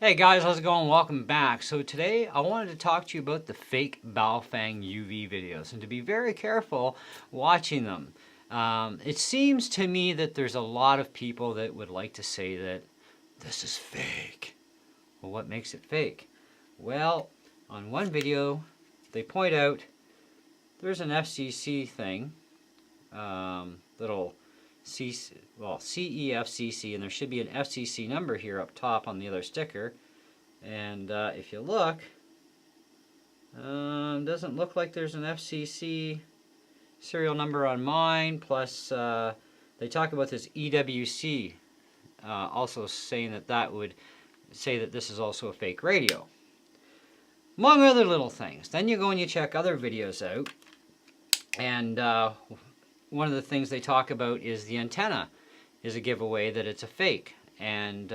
Hey guys, how's it going? Welcome back. So today I wanted to talk to you about the fake Baofeng UV videos and to be very careful watching them. It seems to me that there's a lot of people that would like to say that this is fake. Well, what makes it fake? Well, on one video they point out there's an FCC thing, little CEFCC, and there should be an FCC number here up top on the other sticker. And if you look, doesn't look like there's an FCC serial number on mine. Plus, they talk about this EWC, also saying that would say that this is also a fake radio, among other little things. Then you go and you check other videos out, and one of the things they talk about is the antenna is a giveaway that it's a fake. And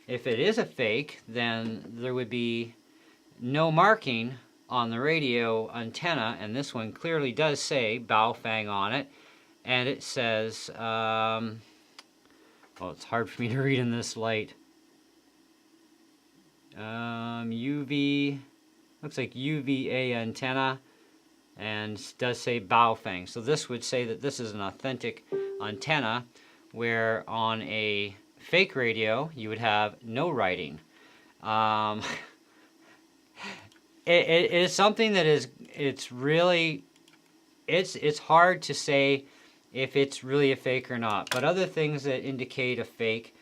if it is a fake, then there would be no marking on the radio antenna, and this one clearly does say Baofeng on it, and it says, well, it's hard for me to read in this light. UV, looks like UVA antenna, and does say Baofeng. So this would say that this is an authentic antenna, where on a fake radio you would have no writing. It is something that it's hard to say if it's really a fake or not. But other things that indicate a fake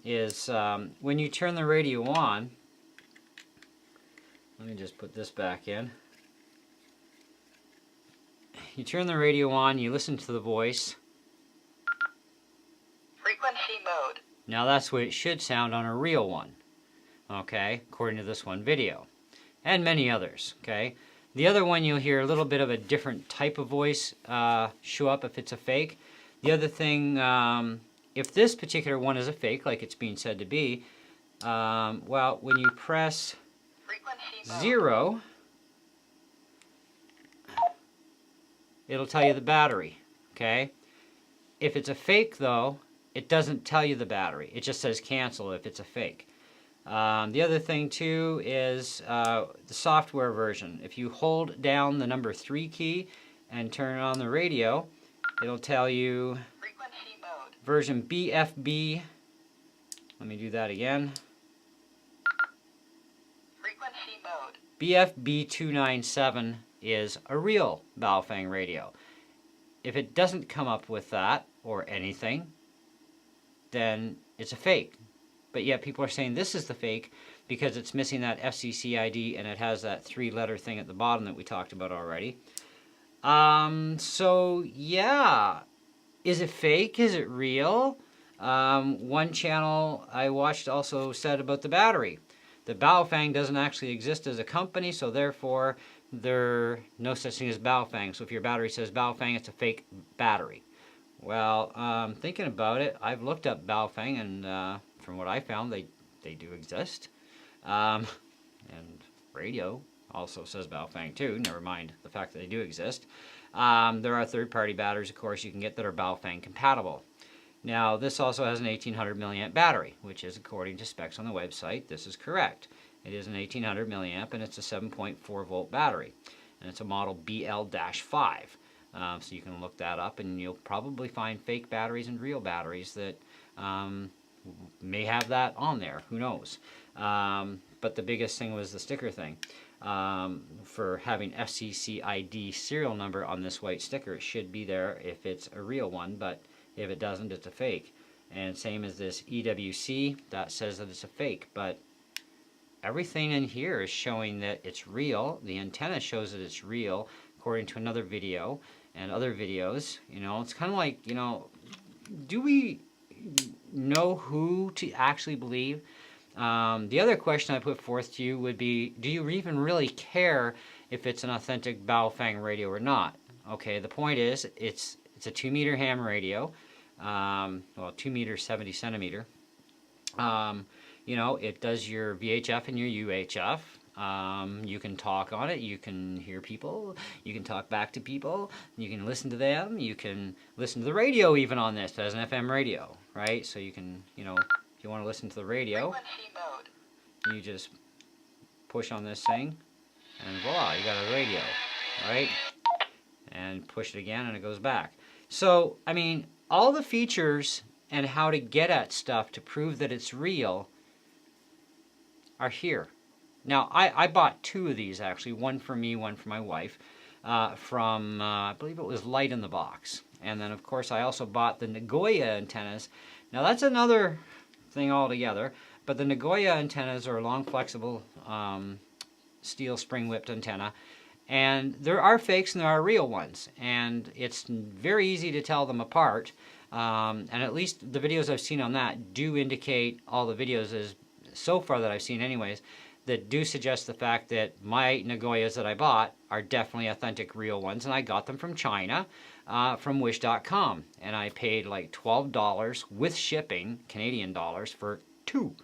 is when you turn the radio on. Let me just put this back in. You turn the radio on, you listen to the voice. Frequency mode. Now that's what it should sound on a real one, okay, according to this one video, and many others, okay. The other one, you'll hear a little bit of a different type of voice show up if it's a fake. The other thing, if this particular one is a fake, like it's being said to be, well, when you press 0, it'll tell you the battery, okay? If it's a fake, though, it doesn't tell you the battery. It just says cancel if it's a fake. The other thing, too, is the software version. If you hold down the number 3 key and turn on the radio, it'll tell you frequency mode. Version BFB. Let me do that again. Frequency mode. BFB297 is a real Baofeng radio. If it doesn't come up with that or anything, then it's a fake. But yet people are saying this is the fake because it's missing that FCC ID and it has that 3-letter thing at the bottom that we talked about already. So yeah, is it fake? Is it real? One channel I watched also said about the battery. The Baofeng doesn't actually exist as a company, so therefore there's no such thing as Baofeng. So if your battery says Baofeng, it's a fake battery. Well, thinking about it, I've looked up Baofeng, and from what I found, they do exist. And radio also says Baofeng too, never mind the fact that they do exist. There are third-party batteries, of course, you can get that are Baofeng compatible. Now, this also has an 1800 milliamp battery, which is, according to specs on the website, this is correct. It is an 1800 milliamp, and it's a 7.4 volt battery, and it's a model BL-5. So you can look that up, and you'll probably find fake batteries and real batteries that may have that on there. Who knows? But the biggest thing was the sticker thing. For having FCC ID serial number on this white sticker, it should be there if it's a real one, but if it doesn't, it's a fake. And same as this EWC, that says that it's a fake, but everything in here is showing that it's real. The antenna shows that it's real, according to another video and other videos. You know, it's kind of like, you know, do we know who to actually believe? The other question I put forth to you would be, do you even really care if it's an authentic Baofeng radio or not? Okay, the point is, it's a 2-meter ham radio, well, 2 meters 70 centimeter. You know, it does your VHF and your UHF. You can talk on it, you can hear people, you can talk back to people, you can listen to them, you can listen to the radio even on this. It has an FM radio, right? So you can, you know, if you want to listen to the radio, Frequency mode. you just push on this thing, and voila, you got a radio, right? And push it again, and it goes back. So, I mean, all the features and how to get at stuff to prove that it's real are here. Now, I bought 2 of these, actually. One for me, one for my wife, from, I believe it was Light in the Box. And then, of course, I also bought the Nagoya antennas. Now, that's another thing altogether. But the Nagoya antennas are a long, flexible steel spring-whipped antenna. And there are fakes and there are real ones. And it's very easy to tell them apart. And at least the videos I've seen on that do indicate, all the videos is so far that I've seen anyways, that do suggest the fact that my Nagoyas that I bought are definitely authentic real ones. And I got them from China, from wish.com. And I paid like $12 with shipping, Canadian dollars, for 2.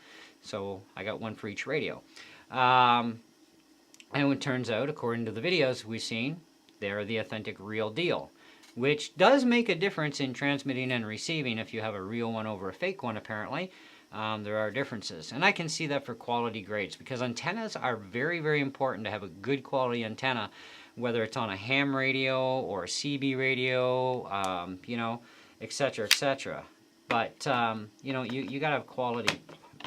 So I got 1 for each radio. And it turns out, according to the videos we've seen, they're the authentic real deal. Which does make a difference in transmitting and receiving if you have a real one over a fake one, apparently. There are differences. And I can see that for quality grades, because antennas are very, very important to have a good quality antenna, whether it's on a ham radio or a CB radio, you know, etc., etc. But, you know, you got to have quality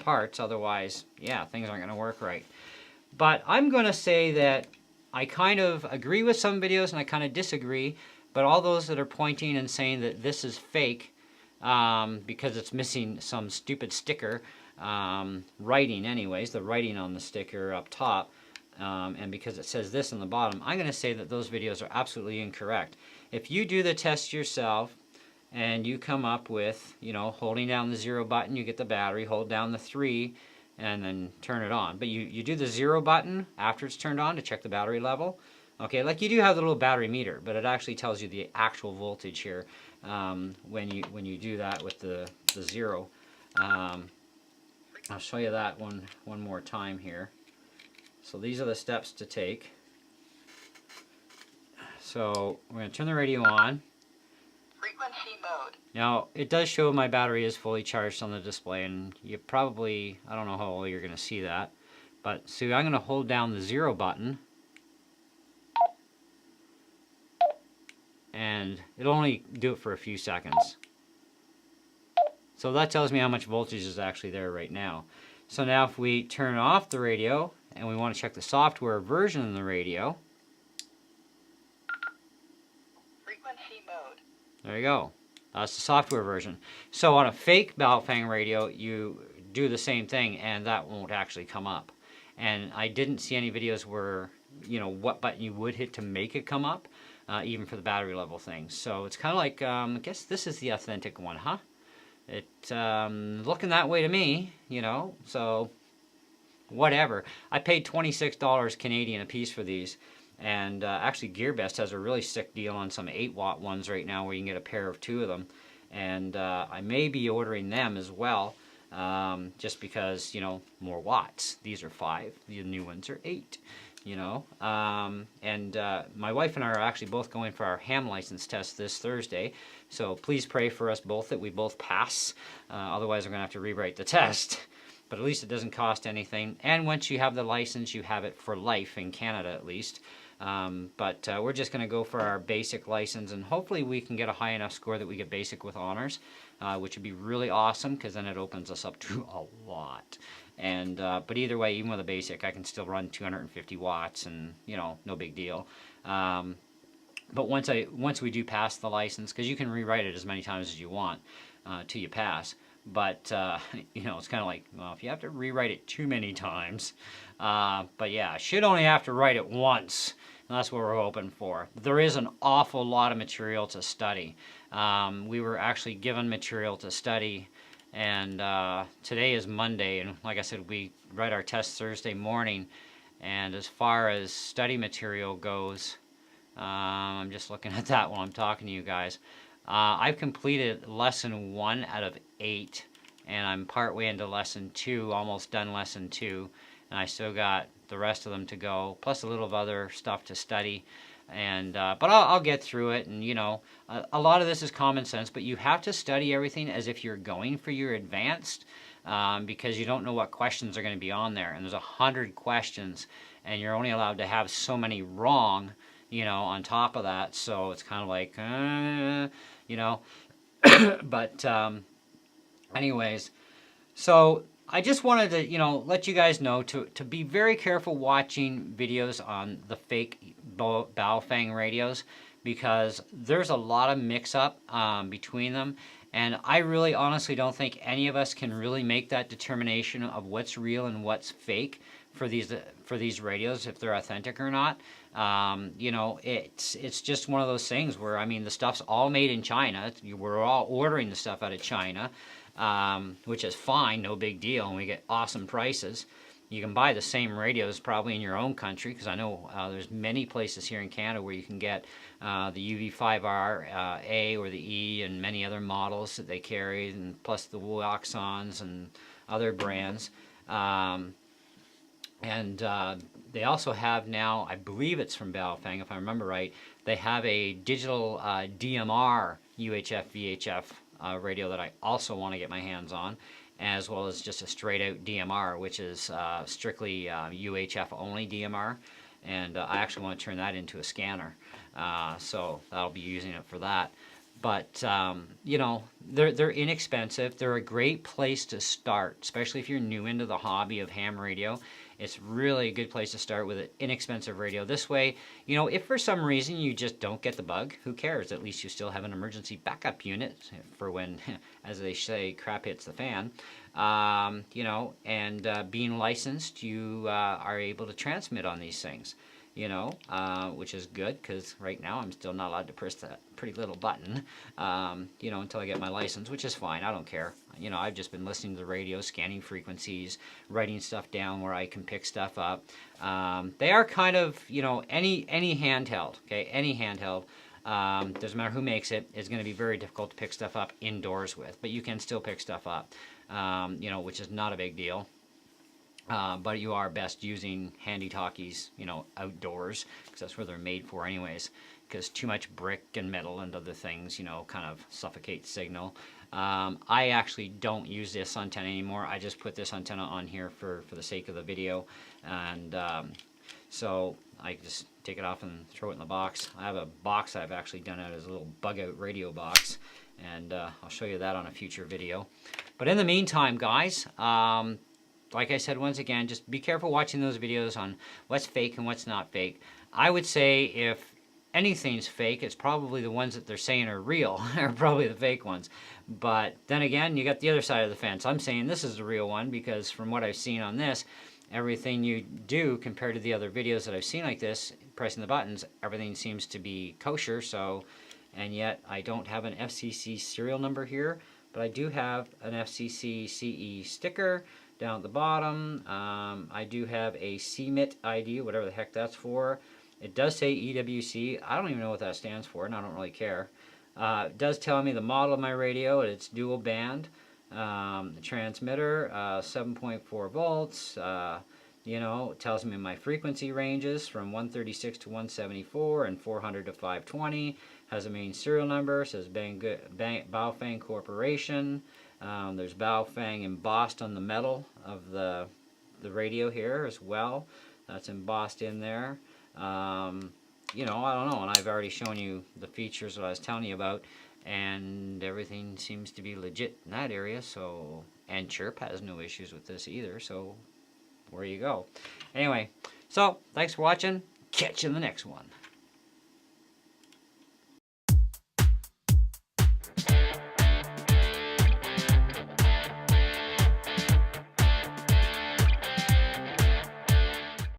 parts, otherwise, yeah, things aren't going to work right. But I'm going to say that I kind of agree with some videos and I kind of disagree, but all those that are pointing and saying that this is fake, because it's missing some stupid sticker, writing anyways, the writing on the sticker up top, and because it says this on the bottom, I'm going to say that those videos are absolutely incorrect. If you do the test yourself and you come up with, you know, holding down the 0 button, you get the battery, hold down the 3, and then turn it on. But you do the 0 button after it's turned on to check the battery level. Okay, like you do have the little battery meter, but it actually tells you the actual voltage here when you do that with the 0. I'll show you that one more time here. So these are the steps to take. So we're going to turn the radio on. Frequency mode. Now, it does show my battery is fully charged on the display, and you probably, I don't know how well you're going to see that, but so I'm going to hold down the 0 button, and it'll only do it for a few seconds. So that tells me how much voltage is actually there right now. So now if we turn off the radio, and we want to check the software version of the radio, Frequency mode. there you go. That's the software version. So on a fake Baofeng radio, you do the same thing, and that won't actually come up. And I didn't see any videos where, you know, what button you would hit to make it come up, even for the battery level things. So it's kind of like, I guess this is the authentic one, huh? It's looking that way to me, you know, so whatever. I paid $26 Canadian a piece for these. And actually GearBest has a really sick deal on some 8-watt ones right now where you can get a pair of 2 of them. And I may be ordering them as well, just because, you know, more watts. These are 5, the new ones are 8, you know. And my wife and I are actually both going for our ham license test this Thursday. So please pray for us both that we both pass. Otherwise we're going to have to rewrite the test. But at least it doesn't cost anything. And once you have the license, you have it for life, in Canada at least. But we're just going to go for our basic license, and hopefully we can get a high enough score that we get basic with honors, which would be really awesome, because then it opens us up to a lot. And but either way, even with a basic, I can still run 250 watts, and you know, no big deal. But once we do pass the license, because you can rewrite it as many times as you want till you pass. But, you know, it's kind of like, well, if you have to rewrite it too many times. But yeah, should only have to write it once. And that's what we're hoping for. There is an awful lot of material to study. We were actually given material to study. And today is Monday. And like I said, we write our test Thursday morning. And as far as study material goes, I'm just looking at that while I'm talking to you guys. I've completed lesson 1 out of 8, and I'm partway into lesson 2, almost done lesson 2, and I still got the rest of them to go, plus a little of other stuff to study. And but I'll get through it, and you know, a lot of this is common sense, but you have to study everything as if you're going for your advanced. because you don't know what questions are going to be on there, and there's 100 questions, and you're only allowed to have so many wrong, on top of that. So it's kind of like, but anyways, so I just wanted to, let you guys know to be very careful watching videos on the fake Baofeng radios, because there's a lot of mix-up between them, and I really honestly don't think any of us can really make that determination of what's real and what's fake for these radios, if they're authentic or not. It's just one of those things where, I mean, the stuff's all made in China. We're all ordering the stuff out of China, which is fine, no big deal, and we get awesome prices. You can buy the same radios probably in your own country, because I know there's many places here in Canada where you can get the UV5R A or the E and many other models that they carry, and plus the Wuoxons and other brands. They also have now, I believe it's from Baofeng, if I remember right, they have a digital DMR UHF VHF radio that I also want to get my hands on, as well as just a straight out DMR, which is strictly UHF only DMR, and I actually want to turn that into a scanner, so I'll be using it for that. But they're inexpensive. They're a great place to start, especially if you're new into the hobby of ham radio. It's really a good place to start with an inexpensive radio. This way, if for some reason you just don't get the bug, who cares? At least you still have an emergency backup unit for when, as they say, crap hits the fan. Being licensed, you are able to transmit on these things, which is good, because right now I'm still not allowed to press that pretty little button, until I get my license, which is fine. I don't care. I've just been listening to the radio, scanning frequencies, writing stuff down where I can pick stuff up. They are kind of, any handheld, okay? Any handheld, doesn't matter who makes it, is going to be very difficult to pick stuff up indoors with, but you can still pick stuff up, which is not a big deal. But you are best using handy talkies, outdoors, because that's where they're made for anyways, because too much brick and metal and other things, kind of suffocate signal. I actually don't use this antenna anymore. I just put this antenna on here for the sake of the video, and so I just take it off and throw it in the box. I have a box I've actually done out as a little bug out radio box, and I'll show you that on a future video. But in the meantime, guys, like I said, once again, just be careful watching those videos on what's fake and what's not fake. I would say if anything's fake, it's probably the ones that they're saying are real, are probably the fake ones. But then again, you got the other side of the fence. I'm saying this is the real one, because from what I've seen on this, everything you do compared to the other videos that I've seen like this, pressing the buttons, everything seems to be kosher. So, and yet I don't have an FCC serial number here, but I do have an FCC CE sticker down at the bottom. I do have a CMIT ID, whatever the heck that's for. It does say EWC. I don't even know what that stands for, and I don't really care. It does tell me the model of my radio. It's dual band. The transmitter, 7.4 volts. It tells me my frequency ranges from 136 to 174 and 400 to 520. Has a main serial number. Says Baofeng Corporation. There's Baofeng embossed on the metal of the radio here as well. That's embossed in there. I don't know, and I've already shown you the features that I was telling you about, and everything seems to be legit in that area. So, and Chirp has no issues with this either, so where you go. Anyway, so thanks for watching. Catch you in the next one.